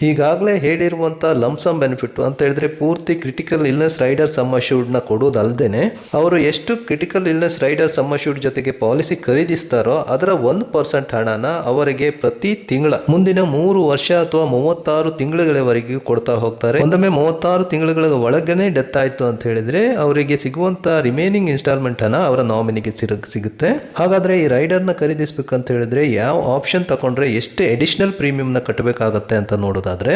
ಈಗಾಗಲೇ ಹೇಳಿರುವಂಥ ಲಂಸಮ್ ಬೆನಿಫಿಟ್ ಅಂತ ಹೇಳಿದ್ರೆ ಪೂರ್ತಿ ಕ್ರಿಟಿಕಲ್ ಇಲ್ನೆಸ್ ರೈಡರ್ ಸಮ್ ಅಶ್ಯೂರ್ಡ್ನ ಕೊಡೋದಲ್ದೇನೆ ಅವರು ಎಷ್ಟು critical illness rider sum assured ಜೊತೆಗೆ ಪಾಲಿಸಿ ಖರೀದಿಸ್ತಾರೋ ಅದರ 1% ಹಣನ ಅವರಿಗೆ ಪ್ರತಿ ತಿಂಗಳ ಮುಂದಿನ 3 ವರ್ಷ ಅಥವಾ 36 ತಿಂಗಳುಗಳವರೆಗೂ ಕೊಡ್ತಾ ಹೋಗ್ತಾರೆ. ಒಂದೊಮ್ಮೆ 36 ತಿಂಗಳುಗಳ ಒಳಗನೆ ಡೆತ್ ಆಯಿತು ಅಂತ ಹೇಳಿದ್ರೆ ಅವರಿಗೆ ಸಿಗುವಂಥ ರಿಮೈನಿಂಗ್ ಇನ್ಸ್ಟಾಲ್ಮೆಂಟ್ ಹಣ ಅವರ ನಾಮಿನಿಗೆ ಸಿಗುತ್ತೆ. ಹಾಗಾದರೆ ಈ ರೈಡರ್ನ ಖರೀದಿಸಬೇಕಂತ ಹೇಳಿದ್ರೆ ಯಾವ ಆಪ್ಷನ್ ತಗೊಂಡ್ರೆ ಎಷ್ಟು ಅಡಿಷನಲ್ ಪ್ರೀಮಿಯಂನ ಕಟ್ಟಬೇಕಾಗತ್ತೆ ಅಂತ ನೋಡೋದಾದ್ರೆ,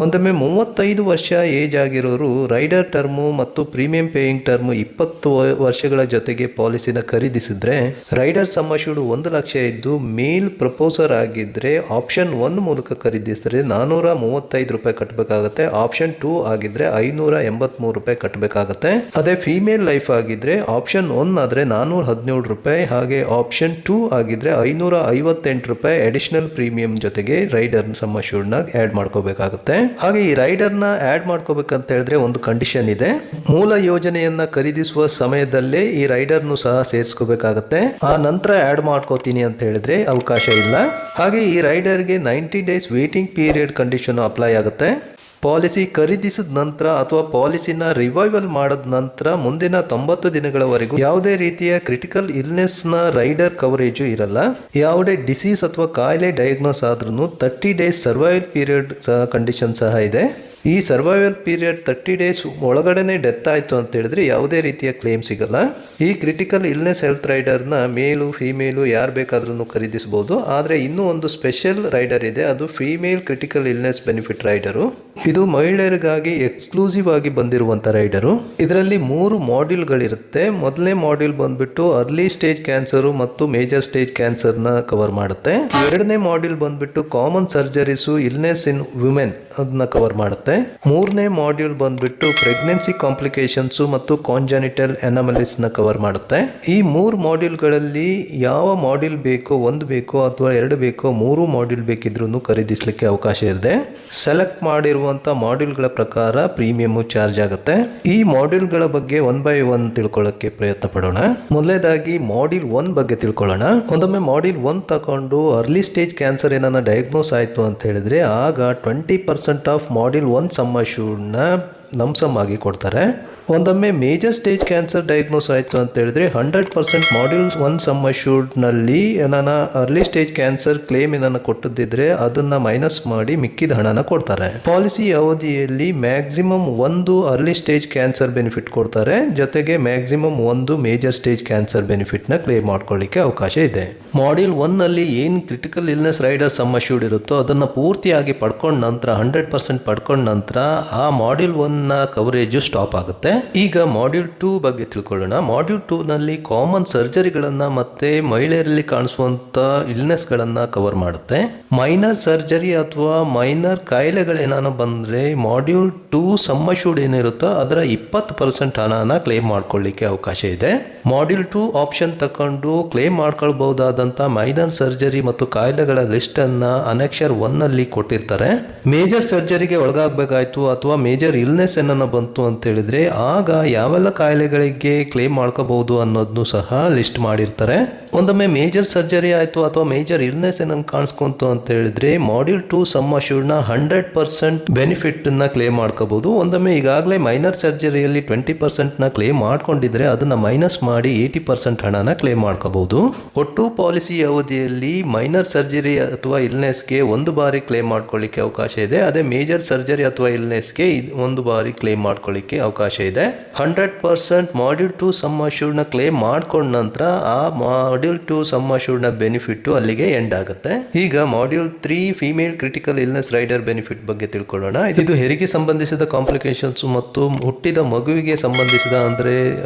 ಒಂದೊಮ್ಮೆ 35 ವರ್ಷ ಏಜ್ ಆಗಿರೋರು ರೈಡರ್ ಟರ್ಮು ಮತ್ತು ಪ್ರೀಮಿಯಂ ಪೇಯಿಂಗ್ ಟರ್ಮು 20 ವರ್ಷಗಳ ಜೊತೆಗೆ ಪಾಲಿಸಿನ ಖರೀದಿಸಿದ್ರೆ ರೈಡರ್ ಸಮ್ ಅಶ್ಯೂರ್ಡ್ 1 ಲಕ್ಷ ಇದ್ದು ಮೇಲ್ ಪ್ರಪೋಸರ್ ಆಗಿದ್ರೆ ಆಪ್ಷನ್ 1 ಮೂಲಕ ಖರೀದಿಸಿದ್ರೆ 435 ರೂಪಾಯಿ ಕಟ್ಟಬೇಕಾಗುತ್ತೆ. ಆಪ್ಷನ್ 2 ಆಗಿದ್ರೆ 583 ರೂಪಾಯಿ ಕಟ್ಟಬೇಕಾಗುತ್ತೆ. ಅದೇ ಫೀಮೇಲ್ ಲೈಫ್ ಆಗಿದ್ರೆ ಆಪ್ಷನ್ 1 ಆದ್ರೆ 417 ರೂಪಾಯಿ, ಹಾಗೆ ಆಪ್ಷನ್ 2 ಆಗಿದ್ರೆ 558 ರೂಪಾಯಿ ಅಡಿಷನಲ್ ಪ್ರೀಮಿಯಂ ಜೊತೆಗೆ ರೈಡರ್ ಸಮ್ ಅಶ್ಯೂರ್ಡ್ನ ಆ್ಯಡ್ ಮಾಡ್ಕೋಬೇಕಾಗುತ್ತೆ. ಹಾಗೆ ಈ ರೈಡರ್ನ ಆ್ಯಡ್ ಮಾಡ್ಕೋಬೇಕಂತ ಹೇಳಿದ್ರೆ ಒಂದು ಕಂಡೀಷನ್ ಇದೆ. ಮೂಲ ಯೋಜನೆಯನ್ನ ಖರೀದಿಸುವ ಸಮಯದಲ್ಲೇ ಈ ರೈಡರ್ನು ಸಹ ಸೇರಿಸ್ಕೋಬೇಕಾಗತ್ತೆ. ಆ ನಂತರ ಆ್ಯಡ್ ಮಾಡ್ಕೋತೀನಿ ಅಂತ ಹೇಳಿದ್ರೆ ಅವಕಾಶ ಇಲ್ಲ. ಹಾಗೆ ಈ ರೈಡರ್ಗೆ 90 days waiting period condition apply ಆಗುತ್ತೆ. ಪಾಲಿಸಿ ಖರೀದಿಸಿದ ನಂತರ ಅಥವಾ ಪಾಲಿಸಿನ ರಿವೈವಲ್ ಮಾಡಿದ ನಂತರ ಮುಂದಿನ 90 ದಿನಗಳವರೆಗೂ ಯಾವುದೇ ರೀತಿಯ ಕ್ರಿಟಿಕಲ್ ಇಲ್ನೆಸ್ನ ರೈಡರ್ ಕವರೇಜು ಇರಲ್ಲ. ಯಾವುದೇ ಡಿಸೀಸ್ ಅಥವಾ ಕಾಯಿಲೆ ಡಯಾಗ್ನೋಸ್ ಆದ್ರೂ 30 ಡೇಸ್ ಸರ್ವೈವಲ್ ಪೀರಿಯಡ್ ಕಂಡೀಷನ್ ಸಹ ಇದೆ. ಈ ಸರ್ವೈವಲ್ ಪೀರಿಯಡ್ 30 ಡೇಸ್ ಒಳಗಡೆನೆ ಡೆತ್ ಆಯಿತು ಅಂತ ಹೇಳಿದ್ರೆ ಯಾವುದೇ ರೀತಿಯ ಕ್ಲೇಮ್ ಸಿಗಲ್ಲ. ಈ ಕ್ರಿಟಿಕಲ್ ಇಲ್ನೆಸ್ ಹೆಲ್ತ್ ರೈಡರ್ನ ಮೇಲು ಫೀಮೇಲು ಯಾರು ಬೇಕಾದ್ರೂ ಖರೀದಿಸಬಹುದು. ಆದರೆ ಇನ್ನೂ ಒಂದು ಸ್ಪೆಷಲ್ ರೈಡರ್ ಇದೆ, ಅದು female critical illness benefit rider. ಇದು ಮಹಿಳೆಯರಿಗಾಗಿ ಎಕ್ಸ್ಕ್ಲೂಸಿವ್ ಆಗಿ ಬಂದಿರುವಂಥ ರೈಡರು. ಇದರಲ್ಲಿ 3 ಮಾಡ್ಯೂಲ್ಗಳಿರುತ್ತೆ. ಮೊದಲನೇ ಮಾಡ್ಯೂಲ್ ಬಂದ್ಬಿಟ್ಟು ಅರ್ಲಿ ಸ್ಟೇಜ್ ಕ್ಯಾನ್ಸರು ಮತ್ತು ಮೇಜರ್ ಸ್ಟೇಜ್ ಕ್ಯಾನ್ಸರ್ನ ಕವರ್ ಮಾಡುತ್ತೆ. ಎರಡನೇ ಮಾಡ್ಯೂಲ್ ಬಂದ್ಬಿಟ್ಟು ಕಾಮನ್ ಸರ್ಜರೀಸು, ಇಲ್ನೆಸ್ ಇನ್ ವುಮೆನ್ ಅದನ್ನ ಕವರ್ ಮಾಡುತ್ತೆ. ಮೂರನೇ ಮಾಡ್ಯೂಲ್ ಬಂದ್ಬಿಟ್ಟು ಪ್ರೆಗ್ನೆನ್ಸಿ ಕಾಂಪ್ಲಿಕೇಶನ್ಸು ಮತ್ತು ಕಾಂಜನಿಟಲ್ ಅನಾಮಲೀಸ್ ನ ಕವರ್ ಮಾಡುತ್ತೆ. ಈ 3 ಮಾಡ್ಯೂಲ್ಗಳಲ್ಲಿ ಯಾವ ಮಾಡ್ಯೂಲ್ ಬೇಕೋ, 1 ಬೇಕೋ ಅಥವಾ 2 ಬೇಕೋ, 3 ಮಾಡ್ಯೂಲ್ ಬೇಕಿದ್ರೂ ಖರೀದಿಸಲಿಕ್ಕೆ ಅವಕಾಶ ಇದೆ. ಸೆಲೆಕ್ಟ್ ಮಾಡಿರುವಂತ ಮಾಡ್ಯೂಲ್ಗಳ ಪ್ರಕಾರ ಪ್ರೀಮಿಯಂ ಚಾರ್ಜ್ ಆಗುತ್ತೆ. ಈ ಮಾಡ್ಯೂಲ್ಗಳ ಬಗ್ಗೆ 1 by 1 ತಿಳ್ಕೊಳ್ಳೋಕೆ ಪ್ರಯತ್ನ ಪಡೋಣ. ಮೊದಲನೇದಾಗಿ ಮಾಡ್ಯೂಲ್ 1 ಬಗ್ಗೆ ತಿಳ್ಕೊಳ್ಳೋಣ. ಒಂದೊಮ್ಮೆ ಮಾಡ್ಯೂಲ್ 1 ತಗೊಂಡು ಅರ್ಲಿ ಸ್ಟೇಜ್ ಕ್ಯಾನ್ಸರ್ ಏನಾನ ಡಯಾಗ್ನೋಸ್ ಆಯಿತು ಅಂತ ಹೇಳಿದ್ರೆ ಆಗ 20% ಆಫ್ ಮಾಡ್ಯೂಲ್ 1 ಸಮ್ ಅಶ್ಯೂರ್ಡ್ನ ಲಂಸಮ್ ಆಗಿ ಕೊಡ್ತಾರೆ. ಒಂದೊಮ್ಮೆ ಮೇಜರ್ ಸ್ಟೇಜ್ ಕ್ಯಾನ್ಸರ್ ಡಯಾಗ್ನೋಸ್ ಆಯಿತು ಅಂತ ಹೇಳಿದ್ರೆ 100% ಮಾಡ್ಯೂಲ್ 1 ಸಮ್ ಅಶ್ಯೂರ್ಡ್ನಲ್ಲಿ ನಾನು ಅರ್ಲಿ ಸ್ಟೇಜ್ ಕ್ಯಾನ್ಸರ್ ಕ್ಲೇಮ್ ಏನನ್ನ ಕೊಟ್ಟಿದ್ದಿದ್ರೆ ಅದನ್ನ ಮೈನಸ್ ಮಾಡಿ ಮಿಕ್ಕಿದ ಹಣನ ಕೊಡ್ತಾರೆ. ಪಾಲಿಸಿ ಅವಧಿಯಲ್ಲಿ maximum 1 early stage cancer benefit ಕೊಡ್ತಾರೆ, ಜೊತೆಗೆ ಮ್ಯಾಕ್ಸಿಮಮ್ 1 ಮೇಜರ್ ಸ್ಟೇಜ್ ಕ್ಯಾನ್ಸರ್ ಬೆನಿಫಿಟ್ನ ಕ್ಲೇಮ್ ಮಾಡ್ಕೊಳ್ಳಿಕ್ಕೆ ಅವಕಾಶ ಇದೆ. ಮಾಡ್ಯೂಲ್ 1 ನಲ್ಲಿ ಏನು critical illness rider sum assured ಇರುತ್ತೋ ಅದನ್ನು ಪೂರ್ತಿಯಾಗಿ ಪಡ್ಕೊಂಡ ನಂತರ 100% ಪಡ್ಕೊಂಡ ನಂತರ ಆ ಮಾಡ್ಯೂಲ್ 1ನ ಕವರೇಜು ಸ್ಟಾಪ್ ಆಗುತ್ತೆ. ಇರುತ್ತೆ. ಈಗ ಮಾಡ್ಯೂಲ್ 2 ಬಗ್ಗೆ ತಿಳ್ಕೊಳ್ಳೋಣ. ಮಾಡ್ಯೂಲ್ 2 ನಲ್ಲಿ ಕಾಮನ್ ಸರ್ಜರಿಗಳನ್ನ ಮತ್ತೆ ಮಹಿಳೆಯರಲ್ಲಿ ಕಾಣಿಸುವಂತ ಇಲ್ನೆಸ್ ಗಳನ್ನ ಕವರ್ ಮಾಡುತ್ತೆ. ಮೈನರ್ ಸರ್ಜರಿ ಅಥವಾ ಮೈನರ್ ಕಾಯಿಲೆಗಳೇನಾನ ಬಂದ್ರೆ ಮಾಡ್ಯೂಲ್ 2 ಸಮ್ ಅಶ್ಯೂರ್ಡ್ ಏನಿರುತ್ತೋ ಅದರ 20% ಹಣನ ಕ್ಲೇಮ್ ಮಾಡ್ಕೊಳ್ಳಿಕ್ಕೆ ಅವಕಾಶ ಇದೆ. ಮಾಡ್ಯೂಲ್ 2 ಆಪ್ಷನ್ ತಕೊಂಡು ಕ್ಲೇಮ್ ಮಾಡ್ಕೊಳ್ಬಹುದಾದಂತ ಮೈನರ್ ಸರ್ಜರಿ ಮತ್ತು ಕಾಯಿಲೆಗಳ ಲಿಸ್ಟ್ ಅನ್ನ ಅನೆಕ್ಷರ್ 1 ನಲ್ಲಿ ಕೊಟ್ಟಿರ್ತಾರೆ. ಮೇಜರ್ ಸರ್ಜರಿಗೆ ಒಳಗಾಗಬೇಕಾಯ್ತು ಅಥವಾ ಮೇಜರ್ ಇಲ್ನೆಸ್ ಏನನ್ನ ಬಂತು ಅಂತ ಹೇಳಿದ್ರೆ ಆಗ ಯಾವೆಲ್ಲ ಕಾಯಿಲೆಗಳಿಗೆ ಕ್ಲೇಮ್ ಮಾಡ್ಕೋಬಹುದು ಅನ್ನೋದನ್ನು ಸಹ ಲಿಸ್ಟ್ ಮಾಡಿರ್ತಾರೆ. ಒಂದೊಮ್ಮೆ ಮೇಜರ್ ಸರ್ಜರಿ ಆಯ್ತು ಅಥವಾ ಮೇಜರ್ ಇಲ್ನೆಸ್ ಏನಂತ ಕಾಣಿಸ್ಕೊಂತು ಅಂತ ಹೇಳಿದ್ರೆ ಮಾಡ್ಯೂಲ್ 2 ಸಮ್ ಅಶ್ಯೂರ್ಡ್ ನ 100% ಬೆನಿಫಿಟ್ ನ ಕ್ಲೇಮ್ ಮಾಡ್ಕೋಬಹುದು. ಒಂದೊಮ್ಮೆ ಈಗಾಗಲೇ ಮೈನರ್ ಸರ್ಜರಿಯಲ್ಲಿ 20% ನ ಕ್ಲೇಮ್ ಮಾಡ್ಕೊಂಡಿದ್ರೆ ಅದನ್ನ ಮೈನಸ್ ಮಾಡಿ 80% ಹಣನ ಕ್ಲೇಮ್ ಮಾಡ್ಕೋಬಹುದು. ಒಟ್ಟು ಪಾಲಿಸಿ ಅವಧಿಯಲ್ಲಿ ಮೈನರ್ ಸರ್ಜರಿ ಅಥವಾ ಇಲ್ನೆಸ್ಗೆ ಒಂದು ಬಾರಿ ಕ್ಲೇಮ್ ಮಾಡ್ಕೊಳ್ಳಿಕ್ಕೆ ಅವಕಾಶ ಇದೆ. ಅದೇ ಮೇಜರ್ ಸರ್ಜರಿ ಅಥವಾ ಇಲ್ನೆಸ್ಗೆ ಒಂದು ಬಾರಿ ಕ್ಲೇಮ್ ಮಾಡ್ಕೊಳ್ಳಿಕ್ಕೆ ಅವಕಾಶ ಇದೆ. 100% ಮಾಡ್ಯೂಲ್ 2 ಸಮ್ ಅಶ್ಯೂರ್ಡ್ ನ ಕ್ಲೇಮ್ ಮಾಡ್ಕೊಂಡ ನಂತರ ಆ ಮಾಡ್ಯೂಲ್ 2 ಸಮ್ ಅಶ್ಯೂರ್ಡ್ ನ ಬೆನಿಫಿಟ್ ಅಲ್ಲಿಗೆ ಎಂಡ್ ಆಗುತ್ತೆ. ಈಗ module 3 female critical illness rider benefit ಬಗ್ಗೆ ತಿಳ್ಕೊಳ್ಳೋಣ. ಇದು ಹೆರಿಗೆ ಸಂಬಂಧಿಸಿದ ಕಾಂಪ್ಲಿಕೇಶನ್ಸ್ ಮತ್ತು ಹುಟ್ಟಿದ ಮಗುವಿಗೆ ಸಂಬಂಧಿಸಿದ ಅಂದ್ರೆ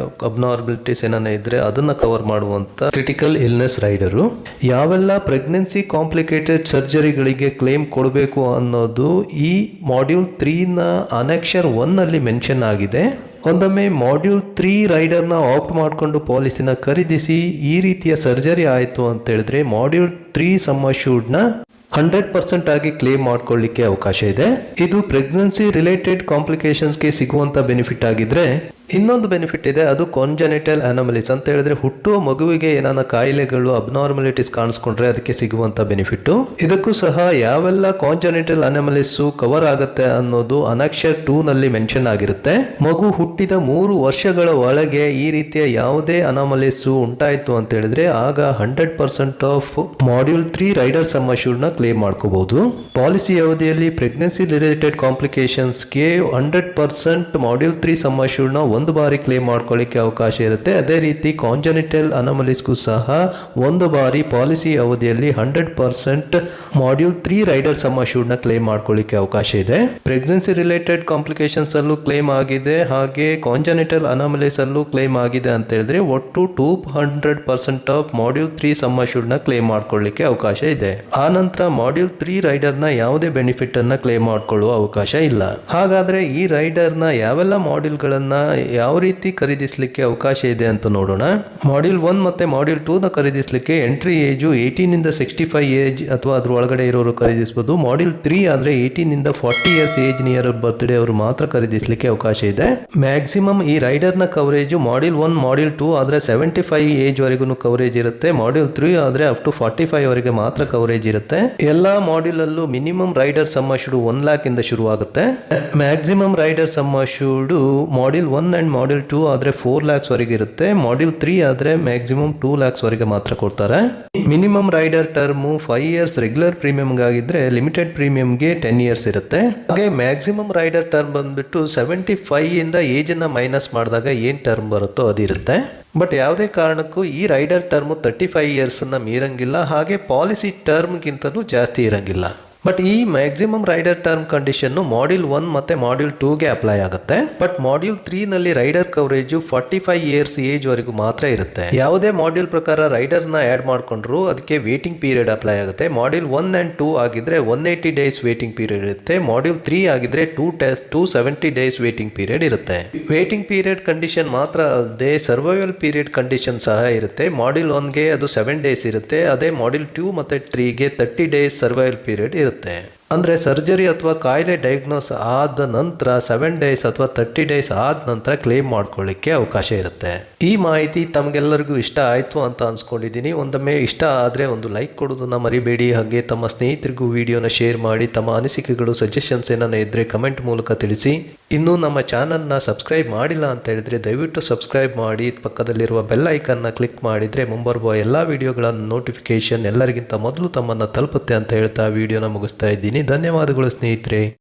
ಅಬ್ನಾರ್ಮಲಿಟೀಸ್ ಏನಾನ ಇದ್ರೆ ಅದನ್ನ ಕವರ್ ಮಾಡುವಂತ ಕ್ರಿಟಿಕಲ್ ಇಲ್ನೆಸ್ ರೈಡರು. ಯಾವೆಲ್ಲ ಪ್ರೆಗ್ನೆನ್ಸಿ ಕಾಂಪ್ಲಿಕೇಟೆಡ್ ಸರ್ಜರಿಗಳಿಗೆ ಕ್ಲೇಮ್ ಕೊಡಬೇಕು ಅನ್ನೋದು ಈ ಮಾಡ್ಯೂಲ್ 3 ನ ಅನೆಕ್ಷರ್ 1 ನಲ್ಲಿ ಮೆನ್ಷನ್ ಆಗಿದೆ. ಒಂದೊಮ್ಮೆ ಮಾಡ್ಯೂಲ್ 3 ರೈಡರ್ನ ಆಪ್ಟ್ ಮಾಡಿಕೊಂಡು ಪಾಲಿಸಿನ ಖರೀದಿಸಿ ಈ ರೀತಿಯ ಸರ್ಜರಿ ಆಯಿತು ಅಂತ ಹೇಳಿದ್ರೆ ಮಾಡ್ಯೂಲ್ 3 ಸಮ್ ಅಶ್ಯೂರ್ಡ್ ನ 100% ಆಗಿ ಕ್ಲೇಮ್ ಮಾಡ್ಕೊಳ್ಳಿಕ್ಕೆ ಅವಕಾಶ ಇದೆ. ಇದು ಪ್ರೆಗ್ನೆನ್ಸಿ ರಿಲೇಟೆಡ್ ಕಾಂಪ್ಲಿಕೇಶನ್ಸ್ಗೆ ಸಿಗುವಂತ ಬೆನಿಫಿಟ್ ಆಗಿದ್ರೆ ಇನ್ನೊಂದು ಬೆನಿಫಿಟ್ ಇದೆ, ಅದು ಕಾಂಜೆನಿಟಲ್ ಅನಾಮಲೀಸ್ ಅಂತ ಹೇಳಿದ್ರೆ ಹುಟ್ಟುವ ಮಗುವಿಗೆ ಏನಾನ ಕಾಯಿಲೆಗಳು ಅಬ್ನಾರ್ಮಲಿಟೀಸ್ ಕಾಣಿಸ್ಕೊಂಡ್ರೆ ಅದಕ್ಕೆ ಸಿಗುವಂತ ಬೆನಿಫಿಟ್. ಇದಕ್ಕೂ ಸಹ ಯಾವೆಲ್ಲ ಕಾಂಜೆನಿಟಲ್ ಅನಾಮಲೀಸ್ ಕವರ್ ಆಗುತ್ತೆ ಅನ್ನೋದು ಅನೆಕ್ಷರ್ 2 ನಲ್ಲಿ ಮೆನ್ಷನ್ ಆಗಿರುತ್ತೆ. ಮಗು ಹುಟ್ಟಿದ 3 ವರ್ಷಗಳ ಒಳಗೆ ಈ ರೀತಿಯ ಯಾವುದೇ ಅನಾಮಲೀಸ್ ಉಂಟಾಯಿತು ಅಂತ ಹೇಳಿದ್ರೆ ಆಗ 100% of module 3 rider sum assured ನ ಕ್ಲೇಮ್ ಮಾಡ್ಕೋಬಹುದು. ಪಾಲಿಸಿ ಅವಧಿಯಲ್ಲಿ ಪ್ರೆಗ್ನೆನ್ಸಿ ರಿಲೇಟೆಡ್ ಕಾಂಪ್ಲಿಕೇಶನ್ಸ್ಗೆ 100% ಮಾಡ್ಯೂಲ್ 3 ಸಮ್ ಅಶ್ಯೂರ್ಡ್ ನ ಒಂದು ಬಾರಿ ಕ್ಲೇಮ್ ಮಾಡ್ಕೊಳ್ಳಿಕ್ಕೆ ಅವಕಾಶ ಇರುತ್ತೆ. ಅದೇ ರೀತಿ ಕಾಂಜೆನಿಟಲ್ ಅನಾಮಲೀಸ್ಗೂ ಸಹ ಒಂದು ಬಾರಿ ಪಾಲಿಸಿ ಅವಧಿಯಲ್ಲಿ 100% ಮಾಡ್ಯೂಲ್ 3 ರೈಡರ್ ಸಮ್ ಅಶ್ಯೂರ್ಡ್ ನ ಕ್ಲೇಮ್ ಮಾಡ್ಕೊಳ್ಳಿಕ್ಕೆ ಅವಕಾಶ ಇದೆ. ಪ್ರೆಗ್ನೆನ್ಸಿ ರಿಲೇಟೆಡ್ ಕಾಂಪ್ಲಿಕೇಶನ್ಸ್ ಅಲ್ಲೂ ಕ್ಲೇಮ್ ಆಗಿದೆ, ಹಾಗೆ ಕಾಂಜೆನಿಟಲ್ ಅನಾಮಲೀಸ್ ಅಲ್ಲೂ ಕ್ಲೇಮ್ ಆಗಿದೆ ಅಂತ ಹೇಳಿದ್ರೆ ಒಟ್ಟು 200% ಆಫ್ ಮಾಡ್ಯೂಲ್ 3 ಸಮ್ ಅಶ್ಯೂರ್ಡ್ ನ ಕ್ಲೇಮ್ ಮಾಡ್ಕೊಳ್ಳಿಕ್ಕೆ ಅವಕಾಶ ಇದೆ. ಆ ನಂತರ ಮಾಡ್ಯೂಲ್ 3 ರೈಡರ್ ನ ಯಾವುದೇ ಬೆನಿಫಿಟ್ ಅನ್ನ ಕ್ಲೇಮ್ ಮಾಡ್ಕೊಳ್ಳುವ ಅವಕಾಶ ಇಲ್ಲ. ಹಾಗಾದ್ರೆ ಈ ರೈಡರ್ ನ ಯಾವೆಲ್ಲ ಮಾಡ್ಯೂಲ್ ಗಳನ್ನ ಯಾವ ರೀತಿ ಖರೀದಿಸಲಿಕ್ಕೆ ಅವಕಾಶ ಇದೆ ಅಂತ ನೋಡೋಣ. ಮಾಡ್ಯೂಲ್ 1 ಮತ್ತೆ ಮಾಡ್ಯೂಲ್ 2 ನ ಖರೀದಿಸಲಿಕ್ಕೆ ಎಂಟ್ರಿ ಏಜ್ 18 ಇಂದ 65 ಏಜ್ ಅಥವಾ ಅದ್ರ ಒಳಗಡೆ ಇರೋರು ಖರೀದಿಸಬಹುದು. ಮಾಡ್ಯೂಲ್ 3 ಆದ್ರೆ 18 ಇಂದ 40 ಇಯರ್ಸ್ ಏಜ್ ನಿಯರ್ ಬರ್ತ್ಡೇ ಅವರು ಮಾತ್ರ ಖರೀದಿಸಲಿಕ್ಕೆ ಅವಕಾಶ ಇದೆ. ಮ್ಯಾಕ್ಸಿಮಮ್ ಈ ರೈಡರ್ ನ ಕವರೇಜ್ ಮಾಡ್ಯೂಲ್ 1 ಮಾಡ್ಯೂಲ್ 2 ಆದ್ರೆ 75 ಏಜ್ ವರೆಗೂ ಕವರೇಜ್ ಇರುತ್ತೆ. ಮಾಡ್ಯೂಲ್ 3 ಆದ್ರೆ ಅಪ್ ಟು 45 ವರೆಗೆ ಮಾತ್ರ ಕವರೇಜ್ ಇರುತ್ತೆ. ಎಲ್ಲಾ ಮಾಡ್ಯೂಲ್ ಅಲ್ಲೂ minimum rider sum assured 1 lakh ಇಂದ ಶುರುವಾಗುತ್ತೆ. Maximum rider sum assured module 1 and module 2 ಆದ್ರೆ 4 lakhs ವರೆಗೆ ಇರುತ್ತೆ. ಮಾಡ್ಯೂಲ್ 3 ಆದ್ರೆ ಮ್ಯಾಕ್ಸಿಮಮ್ 2 lakhs ವರೆಗೆ ಮಾತ್ರ ಕೊಡ್ತಾರೆ. Minimum rider term 5 years regular premium ಗಾಗಿದ್ರೆ ಲಿಮಿಟೆಡ್ ಪ್ರೀಮಿಯಂಗೆ 10 ಇಯರ್ಸ್ ಇರುತ್ತೆ. ಹಾಗೆ ಮ್ಯಾಕ್ಸಿಮಮ್ ರೈಡರ್ ಟರ್ಮ್ ಬಂದ್ಬಿಟ್ಟು 75 ಇಂದ ಏಜ್ ಅನ್ನ ಮೈನಸ್ ಮಾಡಿದಾಗ ಏನ್ ಟರ್ಮ್ ಬರುತ್ತೋ ಅದಿರುತ್ತೆ. ಬಟ್ ಯಾವುದೇ ಕಾರಣಕ್ಕೂ ಈ ರೈಡರ್ ಟರ್ಮ್ 35 ಇಯರ್ಸ್ ಅನ್ನ ಮೀರಂಗಿಲ್ಲ, ಹಾಗೆ ಪಾಲಿಸಿ ಟರ್ಮ್ ಗಿಂತಲೂ ಜಾಸ್ತಿ ಇರಂಗಿಲ್ಲ. ಬಟ್ ಈ maximum rider term condition module 1 ಮತ್ತೆ ಮಾಡ್ಯೂಲ್ 2 ಗೆ ಅಪ್ಲೈ ಆಗುತ್ತೆ. ಬಟ್ ಮಾಡ್ಯೂಲ್ 3 ನಲ್ಲಿ ರೈಡರ್ ಕವರೇಜ್ 45 ಇಯರ್ಸ್ ಏಜ್ ವರೆಗೂ ಮಾತ್ರ ಇರುತ್ತೆ. ಯಾವುದೇ ಮಾಡ್ಯೂಲ್ ಪ್ರಕಾರ ರೈಡರ್ ನ ಆಡ್ ಮಾಡ್ಕೊಂಡ್ರು ಅದಕ್ಕೆ ವೇಟಿಂಗ್ ಪೀರಿಯಡ್ ಅಪ್ಲೈ ಆಗುತ್ತೆ. ಮಾಡ್ಯೂಲ್ 1 ಅಂಡ್ 2 ಆಗಿದ್ರೆ 180 ಡೇಸ್ ವೇಟಿಂಗ್ ಪೀರಿಯಡ್ ಇರುತ್ತೆ. ಮಾಡ್ಯೂಲ್ 3 ಆಗಿದ್ರೆ 270 ಡೇಸ್ ವೇಟಿಂಗ್ ಪೀರಿಯಡ್ ಇರುತ್ತೆ. ವೇಟಿಂಗ್ ಪೀರಿಯಡ್ ಕಂಡೀಷನ್ ಮಾತ್ರ ಅಲ್ಲದೆ ಸರ್ವೈವಲ್ ಪೀರಿಯಡ್ ಕಂಡೀಷನ್ ಸಹ ಇರುತ್ತೆ. ಮಾಡ್ಯೂಲ್ 1 ಗೆ ಅದು 7 ಡೇಸ್ ಇರುತ್ತೆ. ಅದೇ ಮಾಡ್ಯೂಲ್ 2 ಮತ್ತೆ 3 ಗೆ 30 ಡೇಸ್ ಸರ್ವೈವಲ್ ಪೀರಿಯಡ್ ಇರುತ್ತೆ. ಅಂದ್ರೆ ಸರ್ಜರಿ ಅಥವಾ ಕಾಯಿಲೆ ಡಯಾಗ್ನೋಸ್ ಆದ ನಂತರ 7 ಡೇಸ್ ಅಥವಾ 30 ಡೇಸ್ ಆದ ನಂತರ ಕ್ಲೇಮ್ ಮಾಡ್ಕೊಳ್ಳಿಕ್ಕೆ ಅವಕಾಶ ಇರುತ್ತೆ. ಈ ಮಾಹಿತಿ ತಮಗೆಲ್ಲರಿಗೂ ಇಷ್ಟ ಆಯ್ತು ಅಂತ ಅನ್ಸ್ಕೊಂಡಿದ್ದೀನಿ. ಒಂದೊಮ್ಮೆ ಇಷ್ಟ ಆದ್ರೆ ಒಂದು ಲೈಕ್ ಕೊಡೋದನ್ನ ಮರಿಬೇಡಿ. ಹಾಗೆ ತಮ್ಮ ಸ್ನೇಹಿತರಿಗೂ ವಿಡಿಯೋನ ಶೇರ್ ಮಾಡಿ. ತಮ್ಮ ಅನಿಸಿಕೆಗಳು ಸಜೆಷನ್ಸ್ ಏನಾನ ಇದ್ರೆ ಕಮೆಂಟ್ ಮೂಲಕ ತಿಳಿಸಿ. ಇನ್ನೂ ನಮ್ಮ ಚಾನಲ್ನ ಸಬ್ಸ್ಕ್ರೈಬ್ ಮಾಡಿಲ್ಲ ಅಂತ ಹೇಳಿದ್ರೆ ದಯವಿಟ್ಟು ಸಬ್ಸ್ಕ್ರೈಬ್ ಮಾಡಿ. ಪಕ್ಕದಲ್ಲಿರುವ ಬೆಲ್ ಐಕನ್ನ ಕ್ಲಿಕ್ ಮಾಡಿದ್ರೆ ಮುಂಬರುವ ಎಲ್ಲ ವಿಡಿಯೋಗಳ ನೋಟಿಫಿಕೇಶನ್ ಎಲ್ಲರಿಗಿಂತ ಮೊದಲು ತಮ್ಮನ್ನು ತಲುಪುತ್ತೆ ಅಂತ ಹೇಳ್ತಾ ವಿಡಿಯೋನ ಮುಗಿಸ್ತಾ ಇದ್ದೀನಿ. ಧನ್ಯವಾದಗಳು ಸ್ನೇಹಿತರೆ.